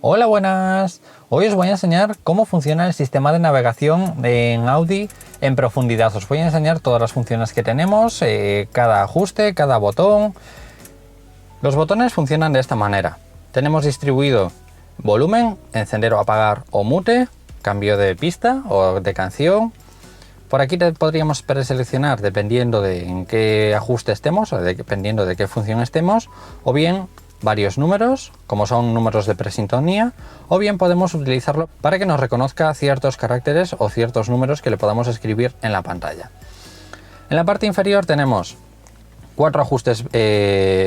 Hola, buenas. Hoy os voy a enseñar cómo funciona el sistema de navegación en Audi en profundidad. Os voy a enseñar todas las funciones que tenemos, cada ajuste, cada botón. Los botones funcionan de esta manera. Tenemos distribuido volumen, encender o apagar o mute, cambio de pista o de canción. Por aquí podríamos preseleccionar dependiendo de en qué ajuste estemos o dependiendo de qué función estemos, o bien varios números, como son números de presintonía, o bien podemos utilizarlo para que nos reconozca ciertos caracteres o ciertos números que le podamos escribir en la pantalla. En la parte inferior tenemos 4 ajustes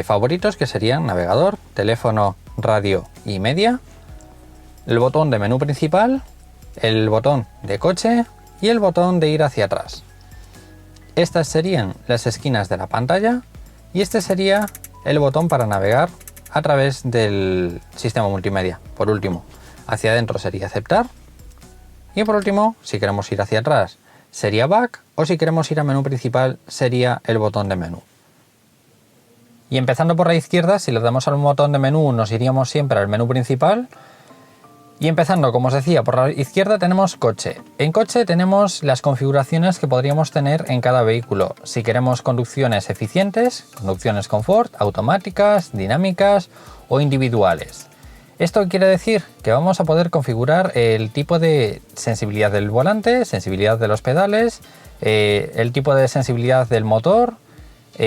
favoritos, que serían navegador, teléfono, radio y media, el botón de menú principal, el botón de coche y el botón de ir hacia atrás. Estas serían las esquinas de la pantalla y este sería el botón para navegar a través del sistema multimedia. Por último, hacia adentro sería aceptar y por último, si queremos ir hacia atrás sería back, o si queremos ir a menú principal sería el botón de menú. Y empezando por la izquierda, si le damos al botón de menú nos iríamos siempre al menú principal. Y empezando, como os decía, por la izquierda tenemos coche. En coche tenemos las configuraciones que podríamos tener en cada vehículo. Si queremos conducciones eficientes, conducciones confort, automáticas, dinámicas o individuales. Esto quiere decir que vamos a poder configurar el tipo de sensibilidad del volante, sensibilidad de los pedales, el tipo de sensibilidad del motor,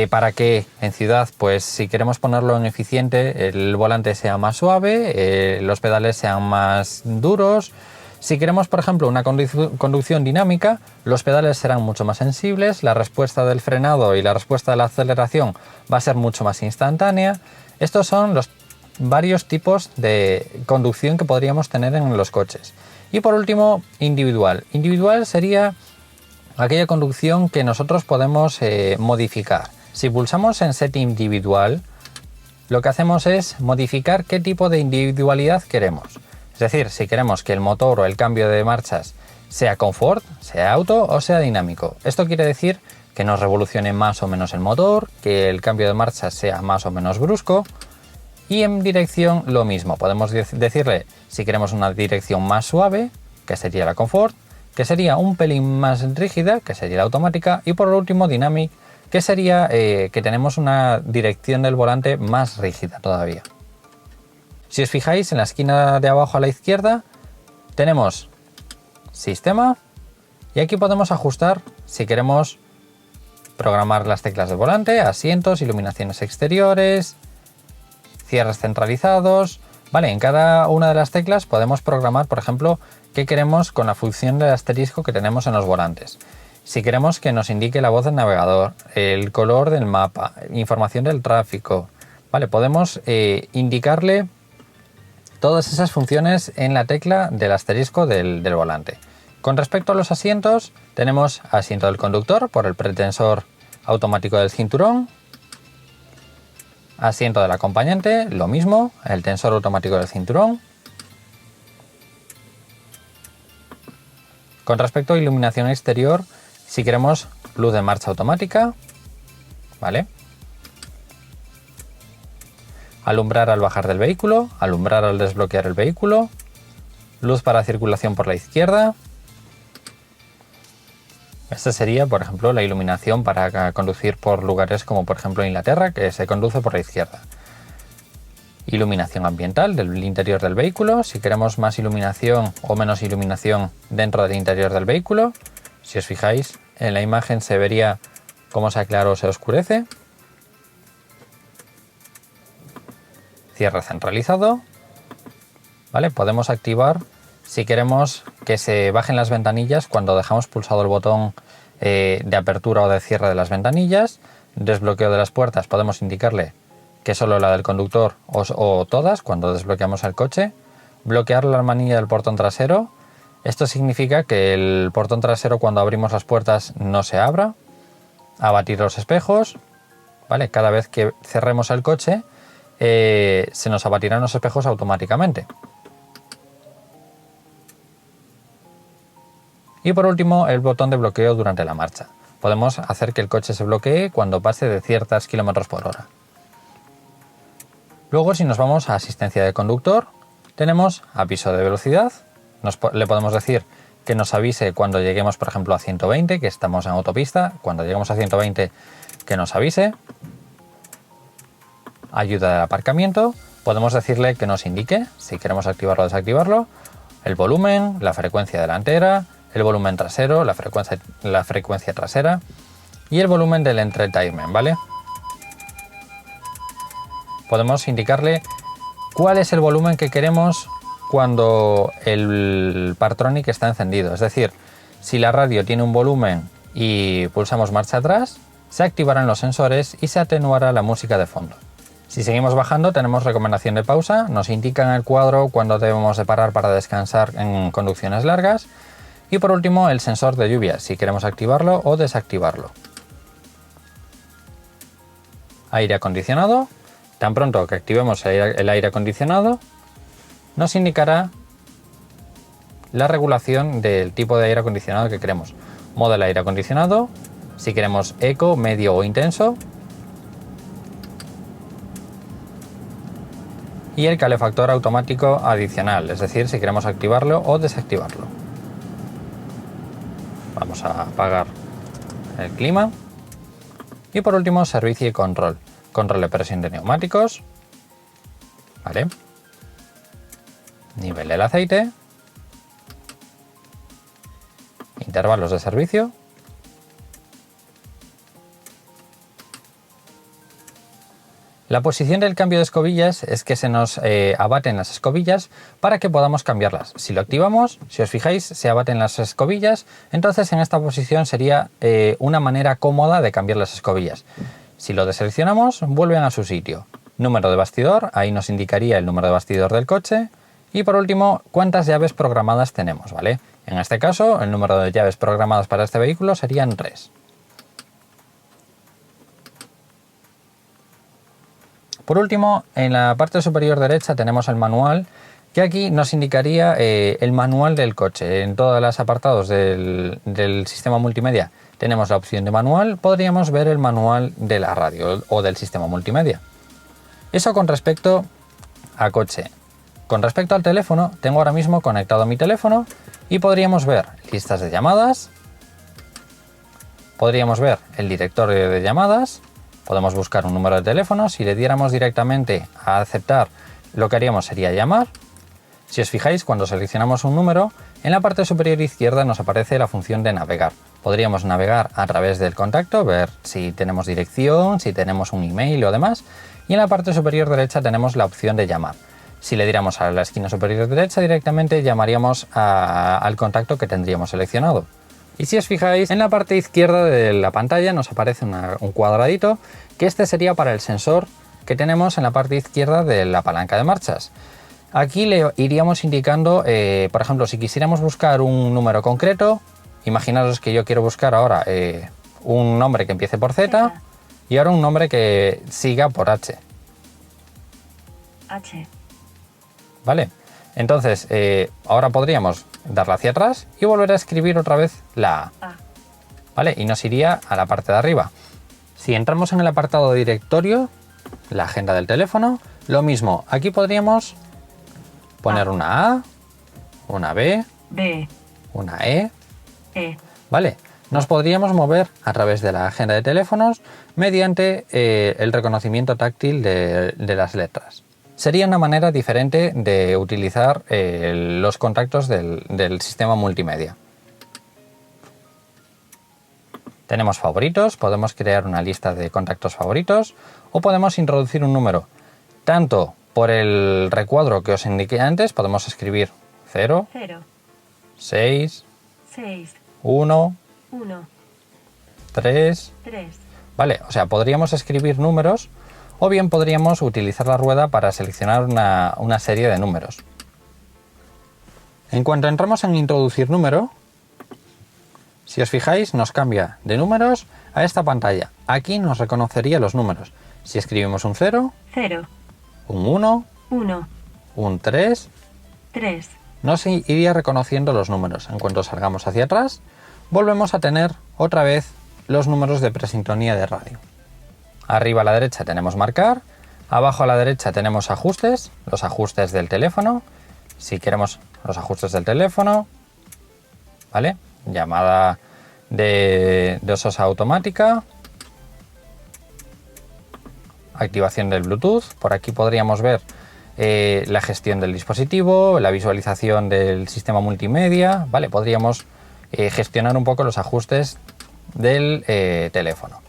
para que en ciudad, pues si queremos ponerlo en eficiente, el volante sea más suave, los pedales sean más duros. Si queremos, por ejemplo, una conducción dinámica, los pedales serán mucho más sensibles, la respuesta del frenado y la respuesta de la aceleración va a ser mucho más instantánea. Estos son los varios tipos de conducción que podríamos tener en los coches. Y por último, individual. Individual sería aquella conducción que nosotros podemos modificar. Si pulsamos en Set individual, lo que hacemos es modificar qué tipo de individualidad queremos. Es decir, si queremos que el motor o el cambio de marchas sea confort, sea auto o sea dinámico. Esto quiere decir que nos revolucione más o menos el motor, que el cambio de marchas sea más o menos brusco. Y en dirección lo mismo. Podemos decirle si queremos una dirección más suave, que sería la confort, que sería un pelín más rígida, que sería la automática, y por último Dynamic, que sería que tenemos una dirección del volante más rígida todavía. Si os fijáis, en la esquina de abajo a la izquierda tenemos sistema y aquí podemos ajustar si queremos programar las teclas del volante, asientos, iluminaciones exteriores, cierres centralizados. Vale, en cada una de las teclas podemos programar, por ejemplo, qué queremos con la función del asterisco que tenemos en los volantes. Si queremos que nos indique la voz del navegador, el color del mapa, información del tráfico, vale, podemos indicarle todas esas funciones en la tecla del asterisco del volante. Con respecto a los asientos, tenemos asiento del conductor por el pretensor automático del cinturón, asiento del acompañante, lo mismo, el tensor automático del cinturón. Con respecto a iluminación exterior, si queremos luz de marcha automática, ¿vale? Alumbrar al bajar del vehículo, alumbrar al desbloquear el vehículo, luz para circulación por la izquierda. Esta sería, por ejemplo, la iluminación para conducir por lugares como, por ejemplo, Inglaterra, que se conduce por la izquierda. Iluminación ambiental del interior del vehículo, si queremos más iluminación o menos iluminación dentro del interior del vehículo. Si os fijáis, en la imagen se vería cómo se aclara o se oscurece. Cierre centralizado. ¿Vale? Podemos activar si queremos que se bajen las ventanillas cuando dejamos pulsado el botón de apertura o de cierre de las ventanillas. Desbloqueo de las puertas, podemos indicarle que solo la del conductor o todas cuando desbloqueamos el coche. Bloquear la manilla del portón trasero. Esto significa que el portón trasero, cuando abrimos las puertas, no se abra. Abatir los espejos, ¿vale? Cada vez que cerremos el coche se nos abatirán los espejos automáticamente. Y por último, el botón de bloqueo durante la marcha. Podemos hacer que el coche se bloquee cuando pase de ciertos kilómetros por hora. Luego, si nos vamos a asistencia de conductor, tenemos aviso de velocidad. Le podemos decir que nos avise cuando lleguemos, por ejemplo, a 120, que estamos en autopista. Cuando lleguemos a 120, que nos avise. Ayuda de aparcamiento. Podemos decirle que nos indique si queremos activarlo o desactivarlo. El volumen, la frecuencia delantera, el volumen trasero, la frecuencia trasera y el volumen del entertainment, ¿vale? Podemos indicarle cuál es el volumen que queremos cuando el Partronic está encendido. Es decir, si la radio tiene un volumen y pulsamos marcha atrás, se activarán los sensores y se atenuará la música de fondo. Si seguimos bajando, tenemos recomendación de pausa, nos indica en el cuadro cuándo debemos de parar para descansar en conducciones largas. Y por último, el sensor de lluvia, si queremos activarlo o desactivarlo. Aire acondicionado. Tan pronto que activemos el aire acondicionado, nos indicará la regulación del tipo de aire acondicionado que queremos. Modo del aire acondicionado, si queremos eco, medio o intenso. Y el calefactor automático adicional, es decir, si queremos activarlo o desactivarlo. Vamos a apagar el clima. Y por último, servicio y control. Control de presión de neumáticos. ¿Vale? Nivel del aceite. Intervalos de servicio. La posición del cambio de escobillas es que se nos abaten las escobillas para que podamos cambiarlas. Si lo activamos, si os fijáis, se abaten las escobillas, entonces en esta posición sería una manera cómoda de cambiar las escobillas. Si lo deseleccionamos, vuelven a su sitio. Número de bastidor, ahí nos indicaría el número de bastidor del coche. Y por último, cuántas llaves programadas tenemos, ¿vale? En este caso, el número de llaves programadas para este vehículo serían 3. Por último, en la parte superior derecha tenemos el manual, que aquí nos indicaría el manual del coche. En todos los apartados del sistema multimedia tenemos la opción de manual, podríamos ver el manual de la radio o del sistema multimedia. Eso con respecto a coche. Con respecto al teléfono, tengo ahora mismo conectado mi teléfono y podríamos ver listas de llamadas, podríamos ver el directorio de llamadas. Podemos buscar un número de teléfono. Si le diéramos directamente a aceptar, lo que haríamos sería llamar. Si os fijáis, cuando seleccionamos un número, en la parte superior izquierda nos aparece la función de navegar. Podríamos navegar a través del contacto, ver si tenemos dirección, si tenemos un email o demás. Y en la parte superior derecha tenemos la opción de llamar. Si le diéramos a la esquina superior derecha, directamente llamaríamos al contacto que tendríamos seleccionado. Y si os fijáis, en la parte izquierda de la pantalla nos aparece un cuadradito, que este sería para el sensor que tenemos en la parte izquierda de la palanca de marchas. Aquí le iríamos indicando, por ejemplo, si quisiéramos buscar un número concreto, imaginaros que yo quiero buscar ahora un nombre que empiece por Z y ahora un nombre que siga por H. ¿Vale? Entonces, ahora podríamos darle hacia atrás y volver a escribir otra vez la A. ¿Vale? Y nos iría a la parte de arriba. Si entramos en el apartado de directorio, la agenda del teléfono, lo mismo. Aquí podríamos poner una A, una B, una E. ¿Vale? Nos podríamos mover a través de la agenda de teléfonos mediante el reconocimiento táctil de las letras. Sería una manera diferente de utilizar los contactos del sistema multimedia. Tenemos favoritos, podemos crear una lista de contactos favoritos o podemos introducir un número. Tanto por el recuadro que os indiqué antes, podemos escribir 0, 6, 1, 3. Vale, o sea, podríamos escribir números o bien podríamos utilizar la rueda para seleccionar una serie de números. En cuanto entramos en introducir número, si os fijáis nos cambia de números a esta pantalla. Aquí nos reconocería los números. Si escribimos un 0, un 1, un 3, nos iría reconociendo los números. En cuanto salgamos hacia atrás, volvemos a tener otra vez los números de presintonía de radio. Arriba a la derecha tenemos marcar, abajo a la derecha tenemos ajustes, los ajustes del teléfono, si queremos los ajustes del teléfono, ¿vale? Llamada de SOS automática, activación del Bluetooth. Por aquí podríamos ver la gestión del dispositivo, la visualización del sistema multimedia, ¿vale? Podríamos gestionar un poco los ajustes del teléfono.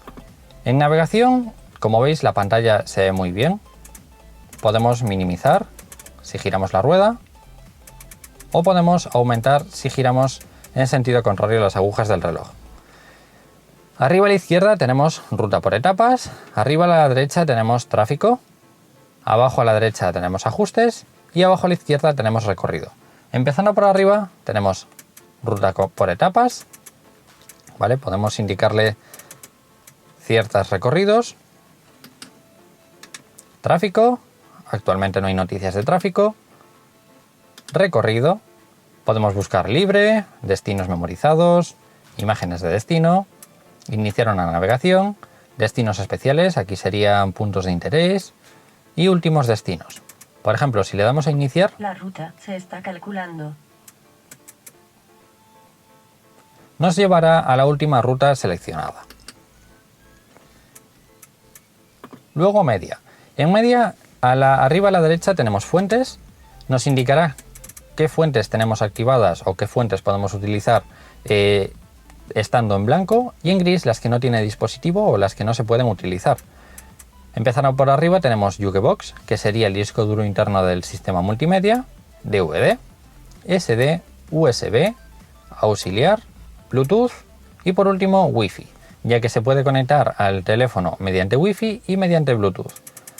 En navegación, como veis, la pantalla se ve muy bien. Podemos minimizar si giramos la rueda, o podemos aumentar si giramos en sentido contrario las agujas del reloj. Arriba a la izquierda tenemos ruta por etapas, arriba a la derecha tenemos tráfico, abajo a la derecha tenemos ajustes y abajo a la izquierda tenemos recorrido. Empezando por arriba tenemos ruta por etapas, ¿vale? Podemos indicarle ciertos recorridos, tráfico, actualmente no hay noticias de tráfico, recorrido, podemos buscar libre, destinos memorizados, imágenes de destino, iniciar una navegación, destinos especiales, aquí serían puntos de interés, y últimos destinos. Por ejemplo, si le damos a iniciar, la ruta se está calculando. Nos llevará a la última ruta seleccionada. Luego media. En media, arriba a la derecha tenemos fuentes, nos indicará qué fuentes tenemos activadas o qué fuentes podemos utilizar estando en blanco, y en gris las que no tiene dispositivo o las que no se pueden utilizar. Empezando por arriba tenemos Jukebox, que sería el disco duro interno del sistema multimedia, DVD, SD, USB, auxiliar, Bluetooth y por último Wi-Fi, ya que se puede conectar al teléfono mediante Wi-Fi y mediante Bluetooth.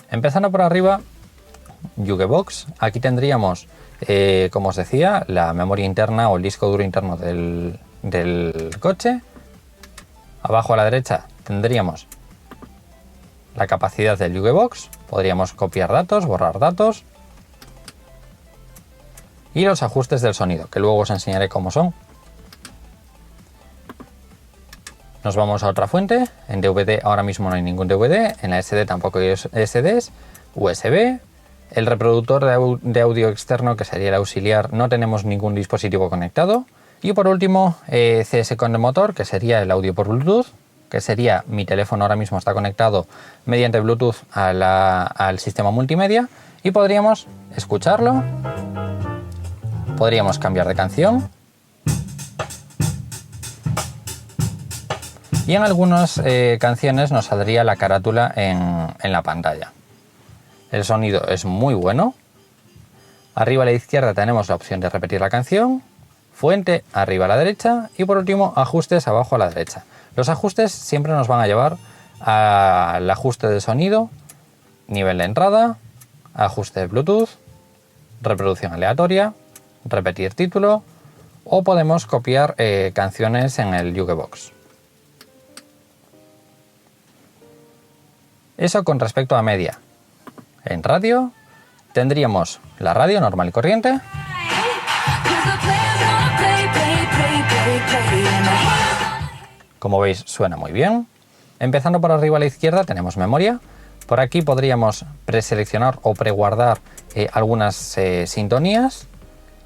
Empezando por arriba, Jukebox, aquí tendríamos, como os decía, la memoria interna o el disco duro interno del coche. Abajo a la derecha tendríamos la capacidad del Jukebox, podríamos copiar datos, borrar datos y los ajustes del sonido, que luego os enseñaré cómo son. Nos vamos a otra fuente. En DVD ahora mismo no hay ningún DVD, en la SD tampoco hay SDs, USB, el reproductor de audio externo, que sería el auxiliar, no tenemos ningún dispositivo conectado, y por último CS con el motor, que sería el audio por Bluetooth, que sería mi teléfono ahora mismo está conectado mediante Bluetooth al sistema multimedia, y podríamos escucharlo, podríamos cambiar de canción, y en algunas canciones nos saldría la carátula en la pantalla. El sonido es muy bueno. Arriba a la izquierda tenemos la opción de repetir la canción, fuente arriba a la derecha y por último ajustes abajo a la derecha. Los ajustes siempre nos van a llevar al ajuste de sonido, nivel de entrada, ajuste de Bluetooth, reproducción aleatoria, repetir título, o podemos copiar canciones en el Jukebox. Eso con respecto a media. En radio tendríamos la radio normal y corriente, como veis suena muy bien. Empezando por arriba a la izquierda tenemos memoria. Por aquí podríamos preseleccionar o preguardar algunas sintonías,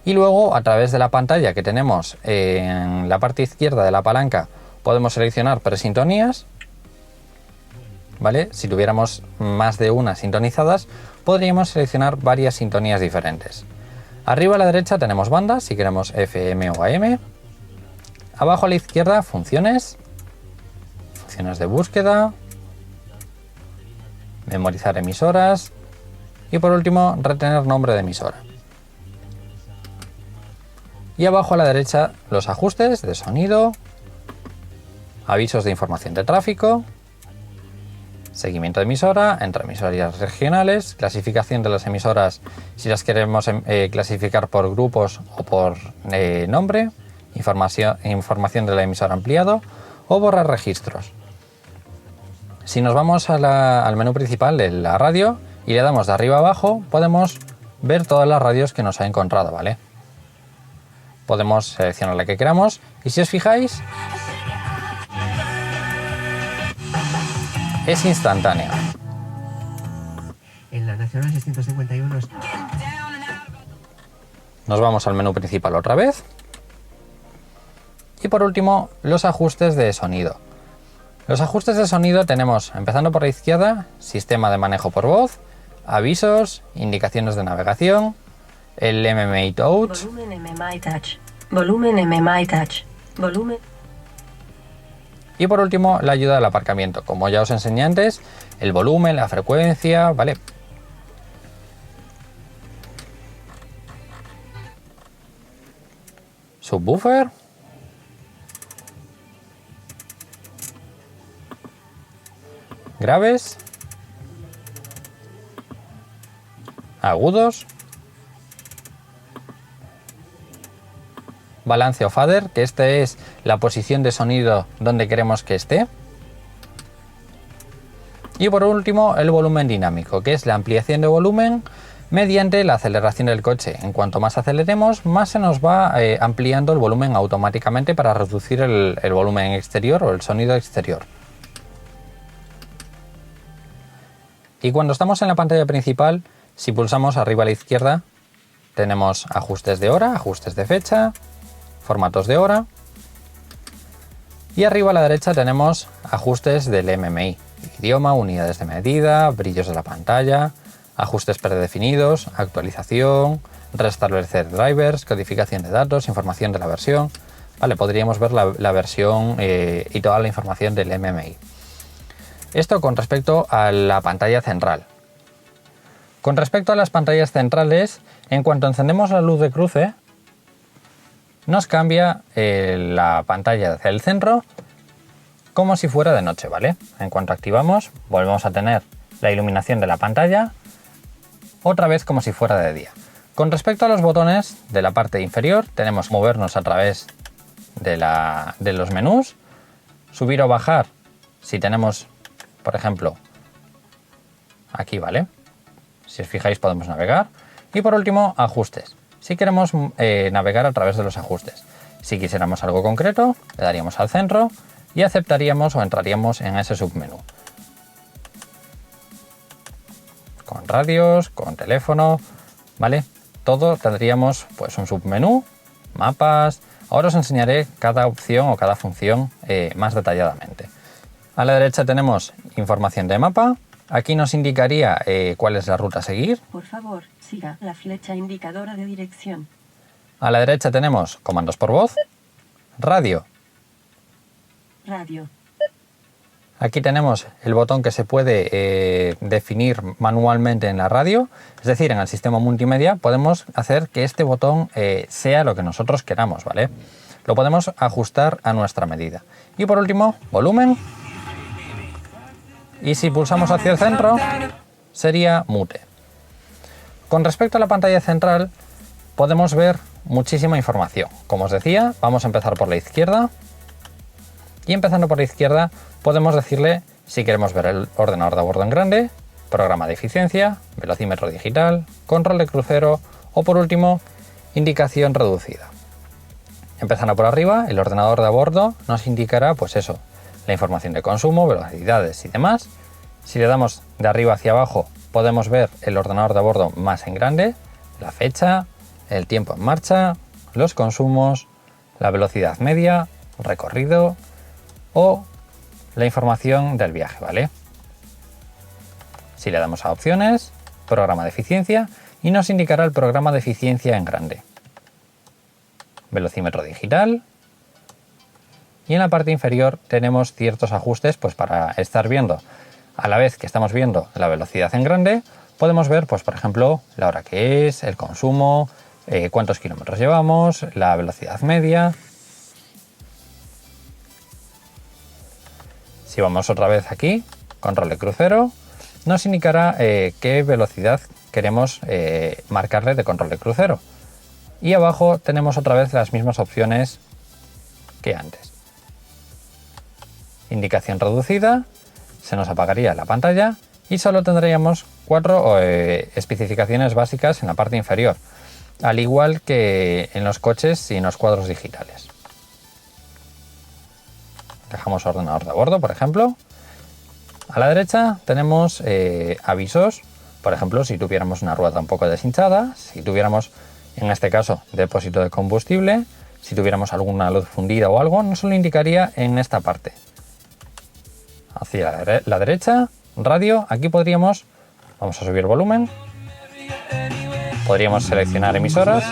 y luego a través de la pantalla que tenemos en la parte izquierda de la palanca podemos seleccionar presintonías, ¿vale? Si tuviéramos más de una sintonizadas podríamos seleccionar varias sintonías diferentes. Arriba a la derecha tenemos bandas si queremos FM o AM. Abajo a la izquierda funciones de búsqueda, memorizar emisoras y por último retener nombre de emisora. Y abajo a la derecha los ajustes de sonido, avisos de información de tráfico, seguimiento de emisora, entre emisoras regionales, clasificación de las emisoras si las queremos clasificar por grupos o por nombre, información de la emisora ampliado o borrar registros. Si nos vamos al menú principal de la radio y le damos de arriba a abajo, podemos ver todas las radios que nos ha encontrado, ¿vale? Podemos seleccionar la que queramos y si os fijáis es instantánea. En la Nacional 651 Nos vamos al menú principal otra vez. Y por último, los ajustes de sonido. Los ajustes de sonido tenemos, empezando por la izquierda, sistema de manejo por voz, avisos, indicaciones de navegación, el MMI Touch. Volumen MMI Touch. Volumen MMI Touch. Volumen. Y por último, la ayuda del aparcamiento. Como ya os enseñé antes, el volumen, la frecuencia, ¿vale? Subwoofer. Graves. Agudos. Balance o fader, que esta es la posición de sonido donde queremos que esté. Y por último, el volumen dinámico, que es la ampliación de volumen mediante la aceleración del coche. En cuanto más aceleremos, más se nos va ampliando el volumen automáticamente para reducir el volumen exterior o el sonido exterior. Y cuando estamos en la pantalla principal, si pulsamos arriba a la izquierda, tenemos ajustes de hora, ajustes de fecha, formatos de hora, y arriba a la derecha tenemos ajustes del MMI, idioma, unidades de medida, brillos de la pantalla, ajustes predefinidos, actualización, restablecer drivers, codificación de datos, información de la versión. Vale, podríamos ver la versión y toda la información del MMI. Esto con respecto a la pantalla central. Con respecto a las pantallas centrales, en cuanto encendemos la luz de cruce, nos cambia la pantalla hacia el centro como si fuera de noche, ¿vale? En cuanto activamos, volvemos a tener la iluminación de la pantalla otra vez como si fuera de día. Con respecto a los botones de la parte inferior, tenemos movernos a través de los menús, subir o bajar si tenemos, por ejemplo, aquí, ¿vale? Si os fijáis podemos navegar. Y por último, ajustes. Si queremos navegar a través de los ajustes. Si quisiéramos algo concreto, le daríamos al centro y aceptaríamos o entraríamos en ese submenú. Con radios, con teléfono, ¿vale? Todo tendríamos pues un submenú, mapas. Ahora os enseñaré cada opción o cada función más detalladamente. A la derecha tenemos información de mapa. Aquí nos indicaría cuál es la ruta a seguir. Por favor, siga la flecha indicadora de dirección. A la derecha tenemos comandos por voz, radio. Radio. Aquí tenemos el botón que se puede definir manualmente en la radio, es decir, en el sistema multimedia podemos hacer que este botón sea lo que nosotros queramos, ¿vale? Lo podemos ajustar a nuestra medida. Y por último, volumen. Y si pulsamos hacia el centro, sería mute. Con respecto a la pantalla central, podemos ver muchísima información. Como os decía, vamos a empezar por la izquierda. Y empezando por la izquierda, podemos decirle si queremos ver el ordenador de bordo en grande, programa de eficiencia, velocímetro digital, control de crucero o por último, indicación reducida. Empezando por arriba, el ordenador de a bordo nos indicará pues eso, la información de consumo, velocidades y demás. Si le damos de arriba hacia abajo, podemos ver el ordenador de a bordo más en grande, la fecha, el tiempo en marcha, los consumos, la velocidad media, recorrido o la información del viaje, ¿vale? Si le damos a opciones, programa de eficiencia y nos indicará el programa de eficiencia en grande. Velocímetro digital. Y en la parte inferior tenemos ciertos ajustes pues para estar viendo, a la vez que estamos viendo la velocidad en grande, podemos ver pues por ejemplo la hora que es, el consumo, cuántos kilómetros llevamos, la velocidad media. Si vamos otra vez aquí, control de crucero, nos indicará qué velocidad queremos marcarle de control de crucero. Y abajo tenemos otra vez las mismas opciones que antes. Indicación reducida, se nos apagaría la pantalla y solo tendríamos 4 especificaciones básicas en la parte inferior, al igual que en los coches y en los cuadros digitales. Dejamos ordenador de bordo, por ejemplo. A la derecha tenemos avisos, por ejemplo, si tuviéramos una rueda un poco deshinchada, si tuviéramos En este caso, depósito de combustible. Si tuviéramos alguna luz fundida o algo, nos lo indicaría en esta parte. Hacia la derecha, radio. Aquí podríamos, vamos a subir volumen. Podríamos seleccionar emisoras.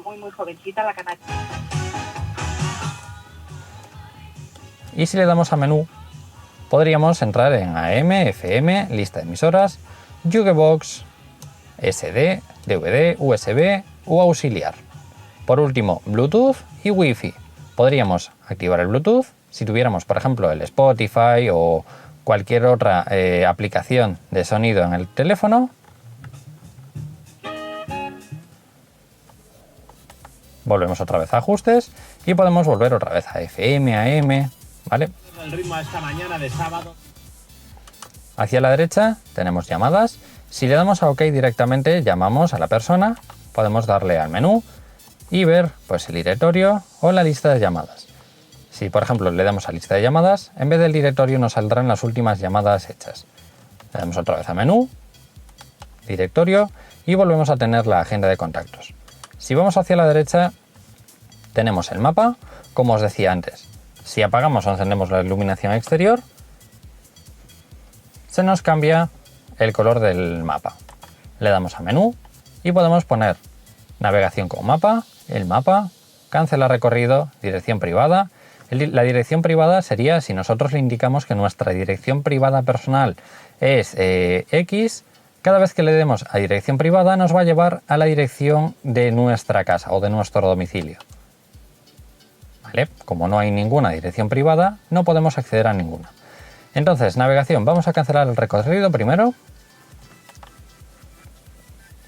Muy jovencita la canalla. Y si le damos a menú, podríamos entrar en AM, FM, lista de emisoras, Jukebox, SD, DVD, USB u auxiliar. Por último, Bluetooth y Wi-Fi. Podríamos activar el Bluetooth si tuviéramos, por ejemplo, el Spotify o cualquier otra aplicación de sonido en el teléfono. Volvemos otra vez a ajustes y podemos volver otra vez a FM, AM, ¿vale? El ritmo a esta mañana de sábado. Hacia la derecha tenemos llamadas. Si le damos a OK directamente, llamamos a la persona. Podemos darle al menú y ver pues el directorio o la lista de llamadas. Si por ejemplo le damos a lista de llamadas, en vez del directorio nos saldrán las últimas llamadas hechas. Le damos otra vez a menú, directorio y volvemos a tener la agenda de contactos. Si vamos hacia la derecha tenemos el mapa, como os decía antes. Si apagamos o encendemos la iluminación exterior, se nos cambia el color del mapa. Le damos a menú y podemos poner navegación con mapa, el mapa, cancelar recorrido, dirección privada. La dirección privada sería si nosotros le indicamos que nuestra dirección privada personal es X. Cada vez que le demos a dirección privada nos va a llevar a la dirección de nuestra casa o de nuestro domicilio. ¿Vale? Como no hay ninguna dirección privada, no podemos acceder a ninguna. Entonces, navegación, vamos a cancelar el recorrido primero.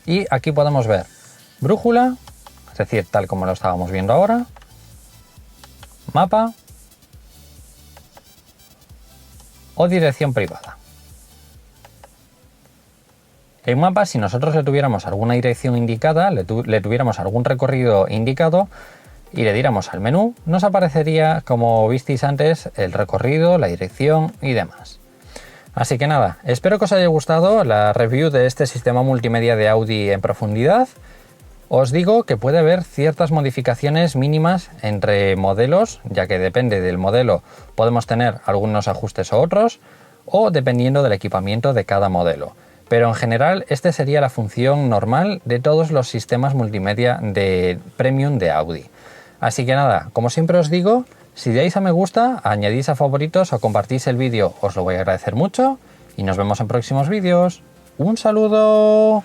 Y aquí podemos ver brújula, es decir, tal como lo estábamos viendo ahora, mapa o dirección privada. En mapa, si nosotros le tuviéramos alguna dirección indicada, le tuviéramos algún recorrido indicado y le diéramos al menú, nos aparecería, como visteis antes, el recorrido, la dirección y demás. Así que nada, espero que os haya gustado la review de este sistema multimedia de Audi en profundidad. Os digo que puede haber ciertas modificaciones mínimas entre modelos, ya que depende del modelo podemos tener algunos ajustes o otros, o dependiendo del equipamiento de cada modelo. Pero en general, esta sería la función normal de todos los sistemas multimedia de Premium de Audi. Así que nada, como siempre os digo, si dais a me gusta, añadís a favoritos o compartís el vídeo, os lo voy a agradecer mucho y nos vemos en próximos vídeos. ¡Un saludo!